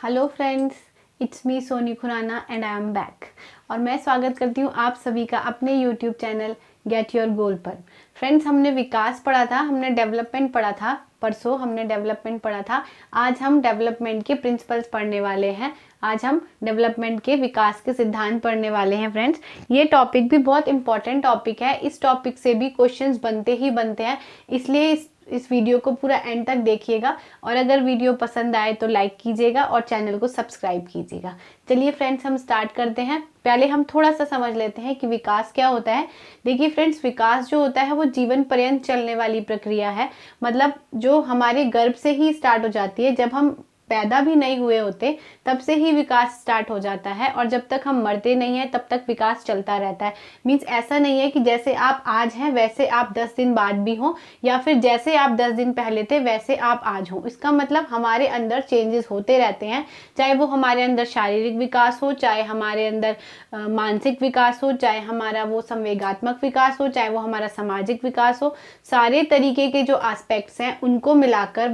Hello friends, it's me Soni Khurana and I am back. और मैं स्वागत करती हूँ आप सभी का अपने YouTube channel Get Your Goal पर। फ्रेंड्स, हमने विकास पढ़ा था, हमने डेवलपमेंट पढ़ा था, परसों हमने डेवलपमेंट पढ़ा था। आज हम डेवलपमेंट के प्रिंसिपल्स पढ़ने वाले हैं। आज हम डेवलपमेंट के विकास के सिद्धांत पढ़ने वाले हैं। फ्रेंड्स, ये टॉपिक भी बहुत इंपॉर्टेंट टॉपिक है। इस टॉपिक से भी क्वेश्चंस बनते ही बनते हैं, इसलिए इस वीडियो को पूरा एंड तक देखिएगा। और अगर वीडियो पसंद आए तो लाइक कीजिएगा और चैनल को सब्सक्राइब कीजिएगा। चलिए फ्रेंड्स, हम स्टार्ट करते हैं। पहले हम थोड़ा सा समझ लेते हैं कि विकास क्या होता है। देखिए फ्रेंड्स, विकास जो होता है वो जीवन पर्यंत चलने वाली प्रक्रिया है। मतलब जो हमारे गर्भ से ही स्टार्ट हो जाती है, जब हम पैदा भी नहीं हुए होते तब से ही विकास स्टार्ट हो जाता है, और जब तक हम मरते नहीं हैं तब तक विकास चलता रहता है। मीन्स ऐसा नहीं है कि जैसे आप आज हैं वैसे आप 10 दिन बाद भी हो, या फिर जैसे आप 10 दिन पहले थे वैसे आप आज हो। इसका मतलब हमारे अंदर चेंजेस होते रहते हैं, चाहे वो हमारे अंदर शारीरिक विकास हो, चाहे हमारे अंदर मानसिक विकास हो, चाहे हमारा वो संवेगात्मक विकास हो, चाहे वो हमारा सामाजिक विकास हो। सारे तरीके के जो एस्पेक्ट्स हैं उनको मिलाकर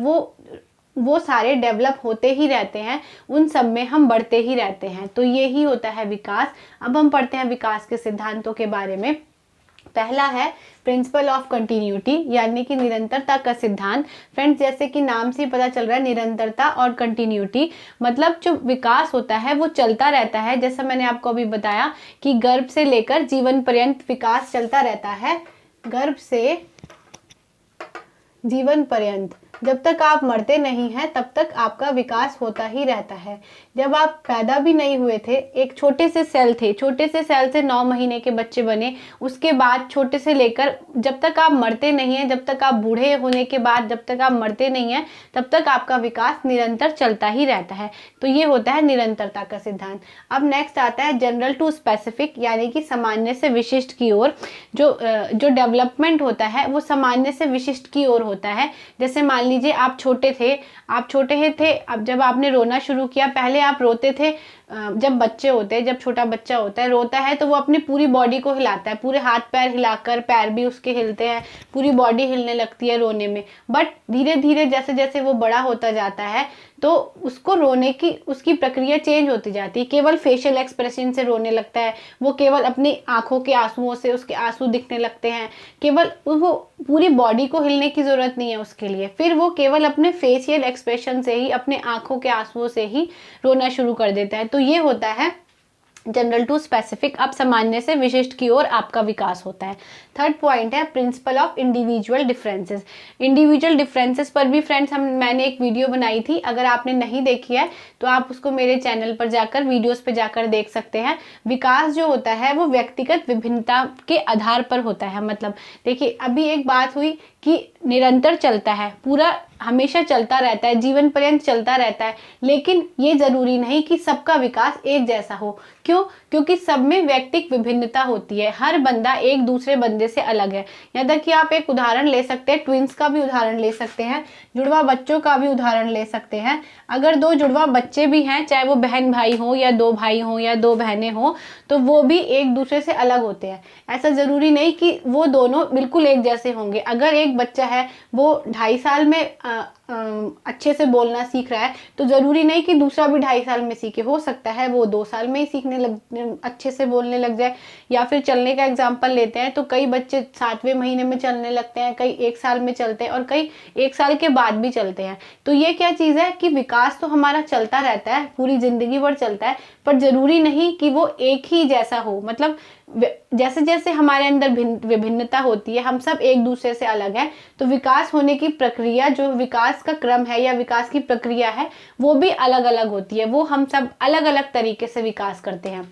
वो सारे डेवलप होते ही रहते हैं, उन सब में हम बढ़ते ही रहते हैं। तो ये ही होता है विकास। अब हम पढ़ते हैं विकास के सिद्धांतों के बारे में। पहला है प्रिंसिपल ऑफ कंटिन्यूटी, यानी कि निरंतरता का सिद्धांत। फ्रेंड्स, जैसे कि नाम से पता चल रहा है, निरंतरता और कंटिन्यूटी मतलब जो विकास होता है वो चलता रहता है। जैसा मैंने आपको अभी बताया कि गर्भ से लेकर जीवन पर्यंत विकास चलता रहता है। गर्भ से जीवन पर्यंत, जब तक आप मरते नहीं हैं तब तक आपका विकास होता ही रहता है। जब आप पैदा भी नहीं हुए थे, एक छोटे से सेल थे, छोटे से सेल से 9 महीने के बच्चे बने, उसके बाद छोटे से लेकर जब तक आप मरते नहीं हैं, जब तक आप बूढ़े होने के बाद जब तक आप मरते नहीं हैं तब तक आपका विकास निरंतर चलता ही रहता है। तो ये होता है निरंतरता का सिद्धांत। अब नेक्स्ट आता है जनरल टू स्पेसिफिक, यानी कि सामान्य से विशिष्ट की ओर। जो डेवलपमेंट होता है वो सामान्य से विशिष्ट की ओर होता है। जैसे मान लीजिए आप छोटे थे, अब जब आपने रोना शुरू किया, पहले आप रोते थे। जब बच्चे होते हैं, जब छोटा बच्चा होता है, रोता है तो वो अपनी पूरी बॉडी को हिलाता है, पूरे हाथ पैर हिलाकर, पैर भी उसके हिलते हैं, पूरी बॉडी हिलने लगती है रोने में। बट धीरे धीरे जैसे जैसे वो बड़ा होता जाता है तो उसको रोने की उसकी प्रक्रिया चेंज होती जाती है। केवल फेशियल एक्सप्रेशन से रोने लगता है, वो केवल अपनी आंखों के आंसुओं से उसके आंसू दिखने लगते हैं, केवल वो पूरी बॉडी को हिलने की जरूरत नहीं है उसके लिए। फिर वो केवल अपने फेशियल एक्सप्रेशन से ही, अपने आंखों के आंसुओं से ही रोना शुरू कर देता है। तो ये होता है जनरल टू स्पेसिफिक। अब सामान्य से विशिष्ट की ओर आपका विकास होता है। थर्ड पॉइंट है principle of individual differences. Individual differences पर भी फ्रेंड्स मैंने एक वीडियो बनाई थी, अगर आपने नहीं देखी है तो आप उसको मेरे चैनल पर जाकर, वीडियोस पे जाकर देख सकते हैं। विकास जो होता है वो व्यक्तिगत विभिन्नता के आधार पर होता है। मतलब देखिए, अभी एक बात हुई कि निरंतर चलता है, पूरा हमेशा चलता रहता है, जीवन पर्यंत चलता रहता है, लेकिन ये जरूरी नहीं कि सबका विकास एक जैसा हो। क्यों? क्योंकि सब में व्यक्तिक विभिन्नता होती है। हर बंदा एक दूसरे बंदे से अलग है। यहाँ तक कि आप एक उदाहरण ले सकते हैं, ट्विंस का भी उदाहरण ले सकते हैं, जुड़वा बच्चों का भी उदाहरण ले सकते हैं। अगर 2 जुड़वा बच्चे भी हैं, चाहे वो बहन भाई हो या 2 भाई हो या 2 बहनें हो, तो वो भी एक दूसरे से अलग होते हैं। ऐसा जरूरी नहीं कि वो दोनों बिल्कुल एक जैसे होंगे। अगर एक बच्चा है वो 2.5 साल में अच्छे से बोलना सीख रहा है, तो जरूरी नहीं कि दूसरा भी 2.5 साल में सीखे। हो सकता है वो 2 साल में ही सीखने लग, अच्छे से बोलने लग जाए। या फिर चलने का एग्जाम्पल लेते हैं तो कई बच्चे 7वें महीने में चलने लगते हैं, कई 1 साल में चलते हैं, और कई 1 साल के बाद भी चलते हैं। तो ये क्या चीज़ है कि विकास तो हमारा चलता रहता है, पूरी जिंदगी भर चलता है, पर जरूरी नहीं कि वो एक ही जैसा हो। मतलब जैसे जैसे हमारे अंदर विभिन्नता होती है, हम सब एक दूसरे से अलग हैं, तो विकास होने की प्रक्रिया, जो विकास का क्रम है या विकास की प्रक्रिया है, वो भी अलग अलग होती है। वो हम सब अलग अलग तरीके से विकास करते हैं।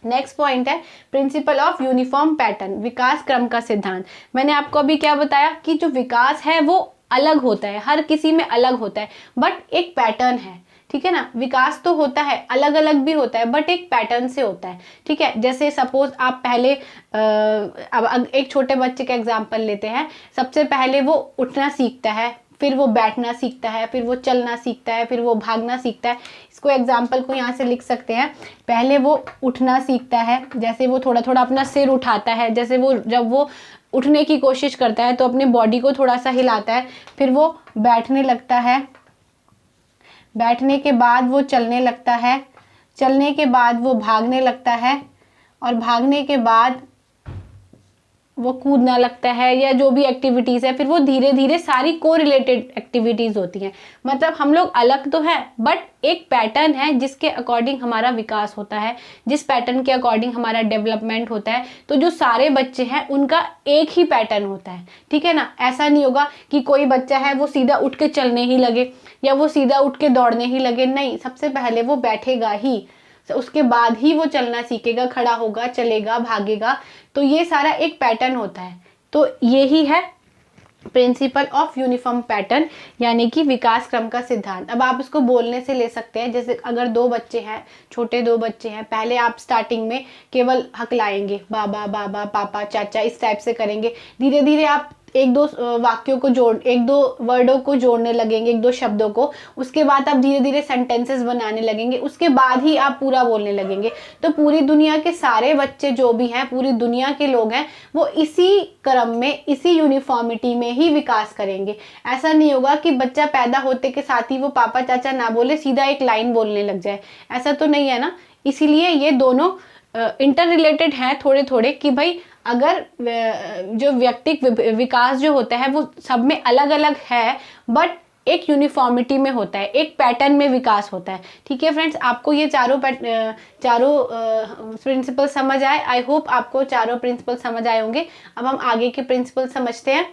नेक्स्ट पॉइंट है प्रिंसिपल ऑफ यूनिफॉर्म पैटर्न, विकास क्रम का सिद्धांत। मैंने आपको अभी क्या बताया कि जो विकास है वो अलग होता है, हर किसी में अलग होता है, बट एक पैटर्न है। ठीक है ना? विकास तो होता है, अलग अलग भी होता है, बट एक पैटर्न से होता है। ठीक है? जैसे सपोज आप पहले अब एक छोटे बच्चे का एग्जांपल लेते हैं। सबसे पहले वो उठना सीखता है, फिर वो बैठना सीखता है, फिर वो चलना सीखता है, फिर वो भागना सीखता है। इसको एग्जाम्पल को यहाँ से लिख सकते हैं। पहले वो उठना सीखता है, जैसे वो थोड़ा थोड़ा अपना सिर उठाता है, जैसे वो जब वो उठने की कोशिश करता है तो अपनी बॉडी को थोड़ा सा हिलाता है, फिर वो बैठने लगता है, बैठने के बाद वो चलने लगता है, चलने के बाद वो भागने लगता है, और भागने के बाद वो कूदना लगता है, या जो भी एक्टिविटीज़ है, फिर वो धीरे धीरे सारी को रिलेटेड एक्टिविटीज़ होती हैं। मतलब हम लोग अलग तो है, बट एक पैटर्न है जिसके अकॉर्डिंग हमारा विकास होता है, जिस पैटर्न के अकॉर्डिंग हमारा डेवलपमेंट होता है। तो जो सारे बच्चे हैं उनका एक ही पैटर्न होता है, ठीक है ना। ऐसा नहीं होगा कि कोई बच्चा है वो सीधा उठ के चलने ही लगे या वो सीधा उठ के दौड़ने ही लगे, नहीं, सबसे पहले वो बैठेगा ही, उसके बाद ही वो चलना सीखेगा, खड़ा होगा, चलेगा, भागेगा। तो ये सारा एक पैटर्न होता है। तो यही है प्रिंसिपल ऑफ यूनिफॉर्म पैटर्न, यानी कि विकास क्रम का सिद्धांत। अब आप इसको बोलने से ले सकते हैं, जैसे अगर दो बच्चे हैं, छोटे दो बच्चे हैं, पहले आप स्टार्टिंग में केवल हकलाएंगे, बाबा बाबा पापा चाचा, इस टाइप से करेंगे। धीरे धीरे आप एक दो वाक्यों को एक दो वर्डों को जोड़ने लगेंगे, एक दो शब्दों को, उसके बाद आप धीरे धीरे सेंटेंसेस बनाने लगेंगे, उसके बाद ही आप पूरा बोलने लगेंगे। तो पूरी दुनिया के सारे बच्चे जो भी हैं, पूरी दुनिया के लोग हैं, वो इसी क्रम में, इसी यूनिफॉर्मिटी में ही विकास करेंगे। ऐसा नहीं होगा कि बच्चा पैदा होते के साथ ही वो पापा चाचा ना बोले, सीधा एक लाइन बोलने लग जाए, ऐसा तो नहीं है ना। इसीलिए ये दोनों इंटर रिलेटेड हैं थोड़े थोड़े, कि भाई अगर जो व्यक्तिक विकास जो होता है वो सब में अलग अलग है, बट एक यूनिफॉर्मिटी में होता है, एक पैटर्न में विकास होता है। ठीक है फ्रेंड्स, आपको ये चारों प्रिंसिपल समझ आए। आई होप आपको चारों प्रिंसिपल समझ आए होंगे। अब हम आगे के प्रिंसिपल समझते हैं।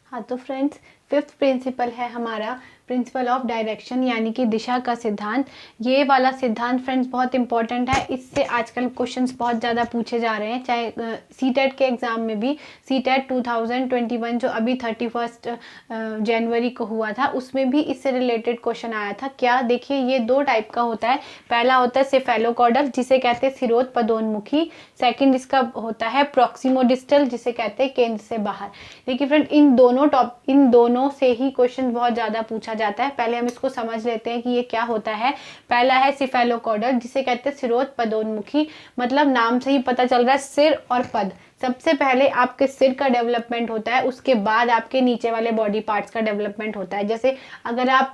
हाँ, तो फ्रेंड्स फिफ्थ प्रिंसिपल है हमारा प्रिंसिपल ऑफ डायरेक्शन, यानी कि दिशा का सिद्धांत। ये वाला सिद्धांत फ्रेंड्स बहुत इंपॉर्टेंट है, इससे आजकल क्वेश्चंस बहुत ज़्यादा पूछे जा रहे हैं। चाहे सीटेट के एग्ज़ाम में भी, सीटेट 2021 जो अभी 31 जनवरी को हुआ था, उसमें भी इससे रिलेटेड क्वेश्चन आया था। क्या, देखिए ये दो टाइप का होता है। पहला होता है सेफेलोकॉर्डल, जिसे कहते हैं सिरोध पदोन्मुखी। सेकेंड इसका होता है प्रॉक्सिमोडिस्टल, जिसे कहते हैं केंद्र से बाहर। देखिए फ्रेंड, इन दोनों से ही क्वेश्चन बहुत ज़्यादा पूछा जाता है। पहले हम इसको समझ लेते हैं कि ये क्या होता है। पहला है सिफेलोकॉर्डल, जिसे कहते हैं सिरोध पदोन्मुखी। मतलब नाम से ही पता चल रहा है, सिर और पद। सबसे पहले आपके सिर का डेवलपमेंट होता है, उसके बाद आपके नीचे वाले बॉडी पार्ट्स का डेवलपमेंट होता है। जैसे अगर आप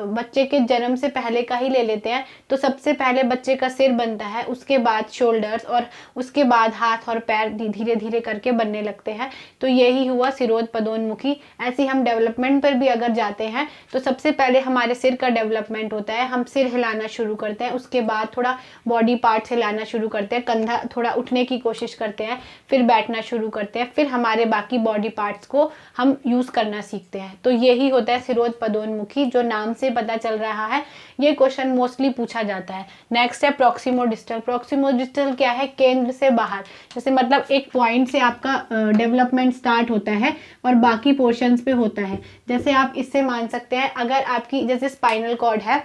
बच्चे के जन्म से पहले का ही ले लेते हैं, तो सबसे पहले बच्चे का सिर बनता है, उसके बाद शोल्डर्स, और उसके बाद हाथ और पैर धीरे धीरे करके बनने लगते हैं। तो यही हुआ सिरोध पदोन्मुखी। ऐसे हम डेवलपमेंट पर भी अगर जाते हैं, तो सबसे पहले हमारे सिर का डेवलपमेंट होता है। हम सिर हिलाना शुरू करते हैं, उसके बाद थोड़ा बॉडी पार्ट्स हिलाना शुरू करते हैं, कंधा थोड़ा उठने की कोशिश करते हैं, फिर बैठना शुरू करते हैं, फिर हमारे बाकी बॉडी पार्ट्स को हम यूज़ करना सीखते हैं। तो यही होता है सिरोध पदोन्मुखी, जो नाम से पता चल रहा है। ये क्वेश्चन मोस्टली पूछा जाता है। नेक्स्ट है प्रॉक्सिमोडिस्टल। प्रॉक्सिमोडिस्टल क्या है? केंद्र से बाहर। जैसे मतलब एक पॉइंट से आपका डेवलपमेंट स्टार्ट होता है और बाकी पोर्शंस पे होता है। जैसे आप इससे मान सकते हैं, अगर आपकी जैसे स्पाइनल कॉर्ड है,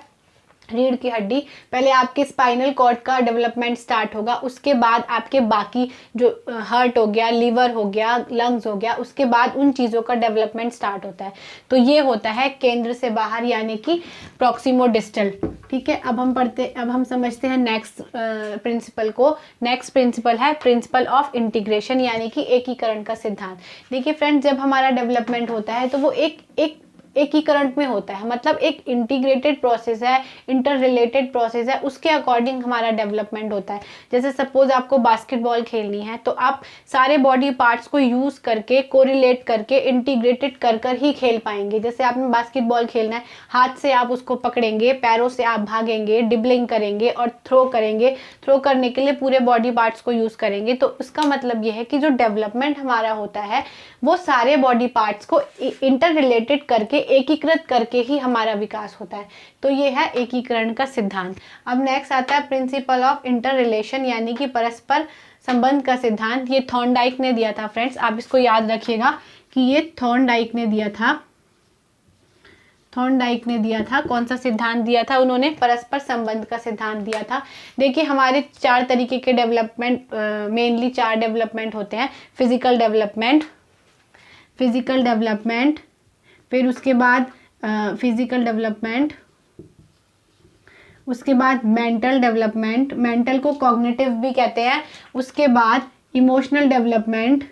रीढ़ की हड्डी, पहले आपके स्पाइनल कॉर्ड का डेवलपमेंट स्टार्ट होगा, उसके बाद आपके बाकी जो हार्ट हो गया, लीवर हो गया, लंग्स हो गया, उसके बाद उन चीज़ों का डेवलपमेंट स्टार्ट होता है। तो ये होता है केंद्र से बाहर, यानी कि प्रॉक्सिमोडिस्टल। ठीक है, अब हम समझते हैं नेक्स्ट प्रिंसिपल को। नेक्स्ट प्रिंसिपल है प्रिंसिपल ऑफ इंटीग्रेशन, यानी कि एकीकरण का सिद्धांत। देखिए फ्रेंड्स, जब हमारा डेवलपमेंट होता है तो वो एकीकरण में होता है। मतलब एक इंटीग्रेटेड प्रोसेस है, इंटर रिलेटेड प्रोसेस है, उसके अकॉर्डिंग हमारा डेवलपमेंट होता है। जैसे सपोज आपको बास्केटबॉल खेलनी है, तो आप सारे बॉडी पार्ट्स को यूज़ करके, कोरिलेट करके, इंटीग्रेटेड कर ही खेल पाएंगे। जैसे आपने बास्केटबॉल खेलना है, हाथ से आप उसको पकड़ेंगे, पैरों से आप भागेंगे, डिबलिंग करेंगे और थ्रो करेंगे। थ्रो करने के लिए पूरे बॉडी पार्ट्स को यूज़ करेंगे। तो उसका मतलब यह है कि जो डेवलपमेंट हमारा होता है, वो सारे बॉडी पार्ट्स को इंटर रिलेटेड करके, एकीकृत करके ही हमारा विकास होता है। तो ये है एकीकरण का सिद्धांत। अब नेक्स्ट आता है प्रिंसिपल ऑफ इंटर रिलेशन, यानी कि परस्पर संबंध का सिद्धांत। ये थॉर्नडाइक ने दिया था फ्रेंड्स, आप इसको याद रखिएगा कि ये थॉर्नडाइक ने दिया था। थॉर्नडाइक ने दिया था, कौन सा सिद्धांत दिया था? उन्होंने परस्पर संबंध का सिद्धांत दिया था। देखिए हमारे 4 तरीके के डेवलपमेंट, मेनली 4 डेवलपमेंट होते हैं। फिजिकल डेवलपमेंट, फिर उसके बाद फिजिकल डेवलपमेंट, उसके बाद मेंटल डेवलपमेंट, मेंटल को कॉग्निटिव भी कहते हैं, उसके बाद इमोशनल डेवलपमेंट,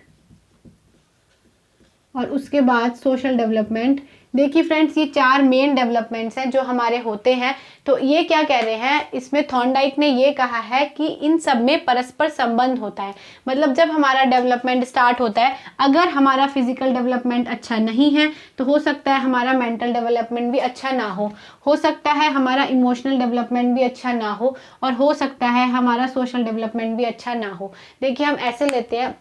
और उसके बाद सोशल डेवलपमेंट। देखिए फ्रेंड्स, ये 4 मेन डेवलपमेंट्स हैं जो हमारे होते हैं। तो ये क्या कह रहे हैं, इसमें थॉर्नडाइक ने ये कहा है कि इन सब में परस्पर संबंध होता है। मतलब जब हमारा डेवलपमेंट स्टार्ट होता है, अगर हमारा फिजिकल डेवलपमेंट अच्छा नहीं है तो हो सकता है हमारा मेंटल डेवलपमेंट भी अच्छा ना हो सकता है हमारा इमोशनल डेवलपमेंट भी अच्छा ना हो, और हो सकता है हमारा सोशल डेवलपमेंट भी अच्छा ना हो। देखिए हम ऐसे लेते हैं,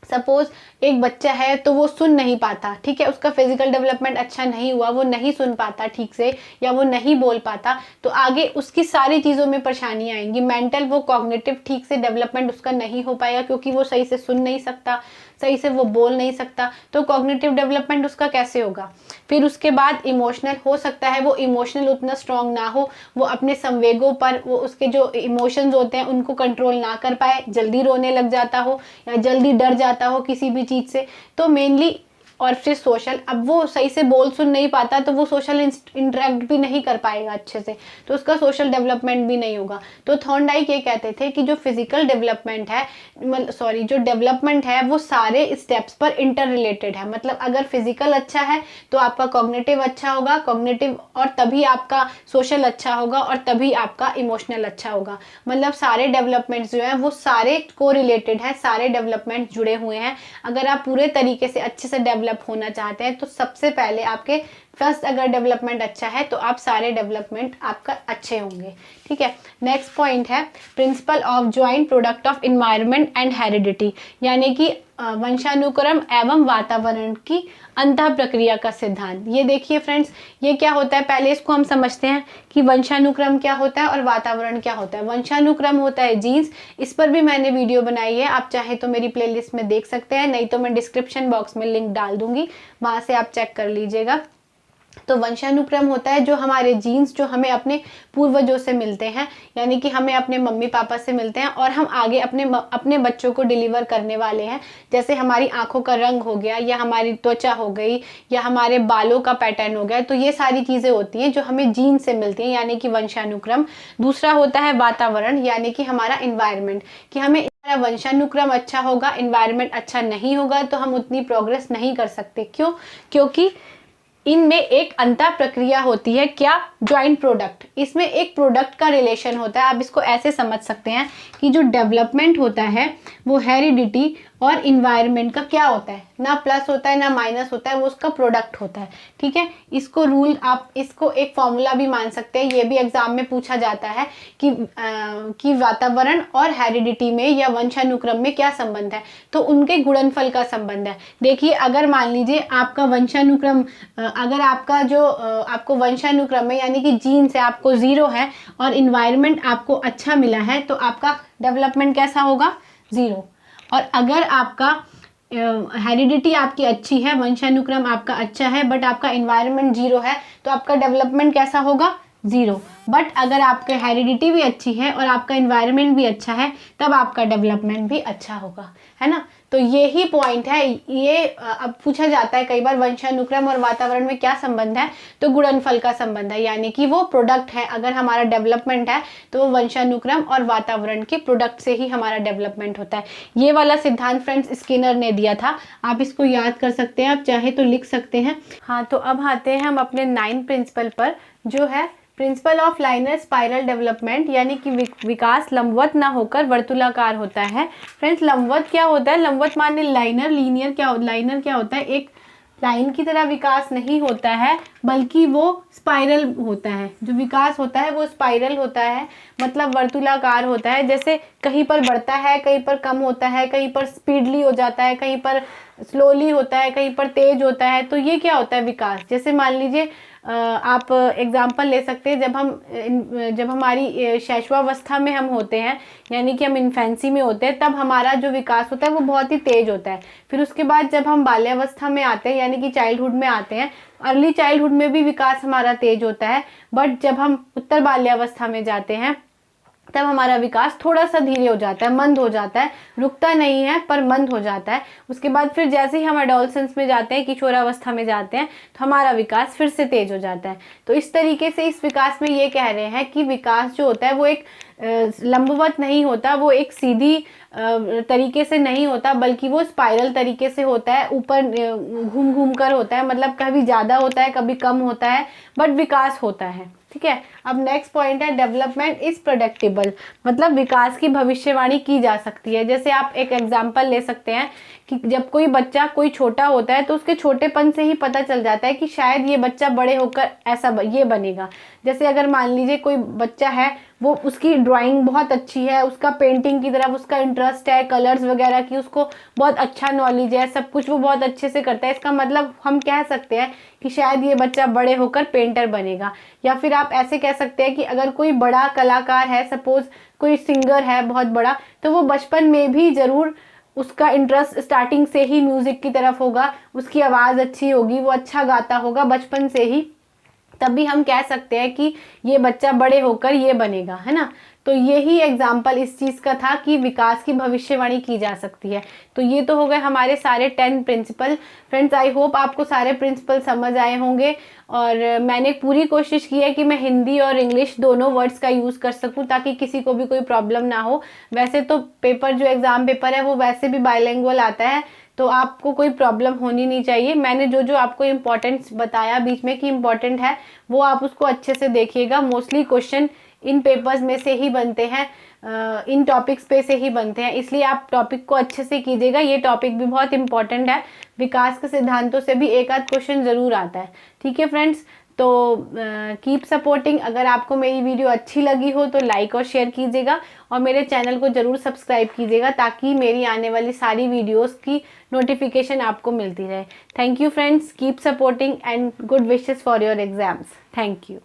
सपोज एक बच्चा है तो वो सुन नहीं पाता, ठीक है, उसका फिजिकल डेवलपमेंट अच्छा नहीं हुआ, वो नहीं सुन पाता ठीक से, या वो नहीं बोल पाता, तो आगे उसकी सारी चीज़ों में परेशानियां आएंगी। मेंटल, वो कॉग्निटिव ठीक से डेवलपमेंट उसका नहीं हो पाएगा, क्योंकि वो सही से सुन नहीं सकता, सही से वो बोल नहीं सकता, तो कॉग्निटिव डेवलपमेंट उसका कैसे होगा। फिर उसके बाद इमोशनल, हो सकता है वो इमोशनल उतना स्ट्रांग ना हो, वो अपने संवेगों पर, वो उसके जो इमोशंस होते हैं उनको कंट्रोल ना कर पाए, जल्दी रोने लग जाता हो या जल्दी डर जाता हो किसी भी चीज़ से। तो मेनली, और फिर सोशल, अब वो सही से बोल सुन नहीं पाता तो वो सोशल इंटरेक्ट भी नहीं कर पाएगा अच्छे से, तो उसका सोशल डेवलपमेंट भी नहीं होगा। तो थॉर्नडाइक ये कहते थे कि जो फिजिकल डेवलपमेंट है, जो डेवलपमेंट है वो सारे स्टेप्स पर इंटर रिलेटेड है। मतलब अगर फिजिकल अच्छा है तो आपका कॉग्निटिव अच्छा होगा, कॉग्निटिव, और तभी आपका सोशल अच्छा होगा, और तभी आपका इमोशनल अच्छा होगा। मतलब सारे डेवलपमेंट्स जो हैं वो सारे को रिलेटेड हैं, सारे डेवलपमेंट जुड़े हुए हैं। अगर आप पूरे तरीके से अच्छे से डेवलप होना चाहते हैं तो सबसे पहले आपके फर्स्ट, अगर डेवलपमेंट अच्छा है तो आप सारे डेवलपमेंट आपका अच्छे होंगे। ठीक है, नेक्स्ट पॉइंट है principle of joint product of environment and heredity, यानी कि वंशानुक्रम एवं वातावरण की अंतः प्रक्रिया का सिद्धांत। ये देखिए फ्रेंड्स, ये क्या होता है, पहले इसको हम समझते हैं कि वंशानुक्रम क्या होता है और वातावरण क्या होता है। वंशानुक्रम होता है जीन्स, इस पर भी मैंने वीडियो बनाई है, आप चाहे तो मेरी प्लेलिस्ट में देख सकते हैं, नहीं तो मैं डिस्क्रिप्शन बॉक्स में लिंक डाल दूंगी, वहां से आप चेक कर लीजिएगा। तो वंशानुक्रम होता है जो हमारे जीन्स जो हमें अपने पूर्वजों से मिलते हैं, यानी कि हमें अपने मम्मी पापा से मिलते हैं, और हम आगे अपने बच्चों को डिलीवर करने वाले हैं। जैसे हमारी आंखों का रंग हो गया, या हमारी त्वचा हो गई, या हमारे बालों का पैटर्न हो गया, तो ये सारी चीज़ें होती हैं जो हमें जीन से मिलती हैं, यानी कि वंशानुक्रम। दूसरा होता है वातावरण, यानी कि हमारा इन्वायरमेंट, कि हमें हमारा वंशानुक्रम अच्छा होगा, इन्वायरमेंट अच्छा नहीं होगा तो हम उतनी प्रोग्रेस नहीं कर सकते। क्यों? क्योंकि इनमें एक अंतर प्रक्रिया होती है, क्या? Joint product. इसमें एक प्रोडक्ट का रिलेशन होता है। आप इसको ऐसे समझ सकते हैं कि जो डेवलपमेंट होता है वो हेरिडिटी और इन्वायरमेंट का क्या होता है, ना प्लस होता है ना माइनस होता है, वो उसका प्रोडक्ट होता है। ठीक है, इसको रूल, आप इसको एक फॉर्मूला भी मान सकते हैं, ये भी एग्जाम में पूछा जाता है कि वातावरण और हेरिडिटी में या वंशानुक्रम में क्या संबंध है, तो उनके गुणनफल का संबंध है। देखिए, अगर मान लीजिए आपका वंशानुक्रम, अगर आपका जो आपको वंशानुक्रम में यानी कि जीन से आपको 0 है और इन्वायरमेंट आपको अच्छा मिला है, तो आपका डेवलपमेंट कैसा होगा? 0। और अगर आपका हेरिडिटी आपकी अच्छी है, वंशानुक्रम आपका अच्छा है, बट आपका इन्वायरमेंट 0 है, तो आपका डेवलपमेंट कैसा होगा? 0। बट अगर आपका हेरिडिटी भी अच्छी है और आपका इन्वायरमेंट भी अच्छा है, तब आपका डेवलपमेंट भी अच्छा होगा, है ना। तो ये ही पॉइंट है। ये अब पूछा जाता है कई बार, वंशानुक्रम और वातावरण में क्या संबंध है, तो गुणनफल का संबंध है, यानी कि वो प्रोडक्ट है। अगर हमारा डेवलपमेंट है तो वो वंशानुक्रम और वातावरण के प्रोडक्ट से ही हमारा डेवलपमेंट होता है। ये वाला सिद्धांत फ्रेंड्स स्किनर ने दिया था, आप इसको याद कर सकते हैं, आप चाहे तो लिख सकते हैं। हाँ, तो अब आते हैं हम अपने 9 प्रिंसिपल पर, जो है principle of liner spiral development, यानी कि विकास लंबवत ना होकर वर्तुलाकार होता है। फ्रेंड्स, लंबवत क्या होता है? लंबवत माने लाइनर, लीनियर लाइनर क्या होता है? एक लाइन की तरह विकास नहीं होता है, बल्कि वो स्पाइरल होता है। जो विकास होता है वो स्पाइरल होता है, मतलब वर्तुलाकार होता है। जैसे कहीं पर बढ़ता है, कहीं पर कम होता है, कहीं पर स्पीडली हो जाता है, कहीं पर स्लोली होता है, कहीं पर तेज होता है। तो ये क्या होता है? विकास। जैसे मान लीजिए आप एग्जाम्पल ले सकते हैं, जब हमारी शैशवावस्था में हम होते हैं, यानी कि हम इन्फेंसी में होते हैं, तब हमारा जो विकास होता है वो बहुत ही तेज होता है। फिर उसके बाद जब हम बाल्यावस्था में आते हैं, यानी कि चाइल्डहुड में आते हैं, अर्ली चाइल्डहुड में भी विकास हमारा तेज होता है, बट जब हम उत्तर बाल्यावस्था में जाते हैं तब हमारा विकास थोड़ा सा धीरे हो जाता है, मंद हो जाता है, रुकता नहीं है पर मंद हो जाता है। उसके बाद फिर जैसे ही हम एडोलसेंस में जाते हैं, किशोरावस्था में जाते हैं, तो हमारा विकास फिर से तेज हो जाता है। तो इस तरीके से इस विकास में ये कह रहे हैं कि विकास जो होता है वो एक लंबवत नहीं होता, वो एक सीधी तरीके से नहीं होता, बल्कि वो स्पाइरल तरीके से होता है, ऊपर घूम घूम कर होता है, मतलब कभी ज़्यादा होता है कभी कम होता है, बट विकास होता है। ठीक है, अब नेक्स्ट पॉइंट है डेवलपमेंट इज प्रेडिक्टेबल, मतलब विकास की भविष्यवाणी की जा सकती है। जैसे आप एक एग्जांपल ले सकते हैं कि जब कोई बच्चा कोई छोटा होता है तो उसके छोटेपन से ही पता चल जाता है कि शायद ये बच्चा बड़े होकर ऐसा ये बनेगा। जैसे अगर मान लीजिए कोई बच्चा है, वो उसकी ड्राइंग बहुत अच्छी है, उसका पेंटिंग की तरफ उसका इंटरेस्ट है, कलर्स वगैरह की उसको बहुत अच्छा नॉलेज है, सब कुछ वो बहुत अच्छे से करता है, इसका मतलब हम कह सकते हैं कि शायद ये बच्चा बड़े होकर पेंटर बनेगा। या फिर आप ऐसे कह सकते हैं कि अगर कोई बड़ा कलाकार है, सपोज कोई सिंगर है बहुत बड़ा, तो वो बचपन में भी ज़रूर उसका इंटरेस्ट स्टार्टिंग से ही म्यूज़िक की तरफ होगा, उसकी आवाज़ अच्छी होगी, वो अच्छा गाता होगा बचपन से ही, तभी हम कह सकते हैं कि ये बच्चा बड़े होकर ये बनेगा, है ना। तो यही एग्जाम्पल इस चीज़ का था कि विकास की भविष्यवाणी की जा सकती है। तो ये तो हो गए हमारे सारे 10 प्रिंसिपल। फ्रेंड्स, आई होप आपको सारे प्रिंसिपल समझ आए होंगे, और मैंने पूरी कोशिश की है कि मैं हिंदी और इंग्लिश दोनों वर्ड्स का यूज़ कर सकूं ताकि किसी को भी कोई प्रॉब्लम ना हो। वैसे तो पेपर जो एग्ज़ाम पेपर है वो वैसे भी बाइलिंगुअल आता है, तो आपको कोई प्रॉब्लम होनी नहीं चाहिए। मैंने जो जो आपको इम्पोर्टेंट्स बताया बीच में कि इम्पोर्टेंट है, वो आप उसको अच्छे से देखिएगा। मोस्टली क्वेश्चन इन पेपर्स में से ही बनते हैं, इन टॉपिक्स पे से ही बनते हैं, इसलिए आप टॉपिक को अच्छे से कीजिएगा। ये टॉपिक भी बहुत इंपॉर्टेंट है, विकास के सिद्धांतों से भी एक आध क्वेश्चन ज़रूर आता है। ठीक है फ्रेंड्स, तो कीप सपोर्टिंग। अगर आपको मेरी वीडियो अच्छी लगी हो तो लाइक और शेयर कीजिएगा, और मेरे चैनल को ज़रूर सब्सक्राइब कीजिएगा ताकि मेरी आने वाली सारी वीडियोस की नोटिफिकेशन आपको मिलती रहे। Thank you friends, keep supporting and good wishes for your exams. Thank you.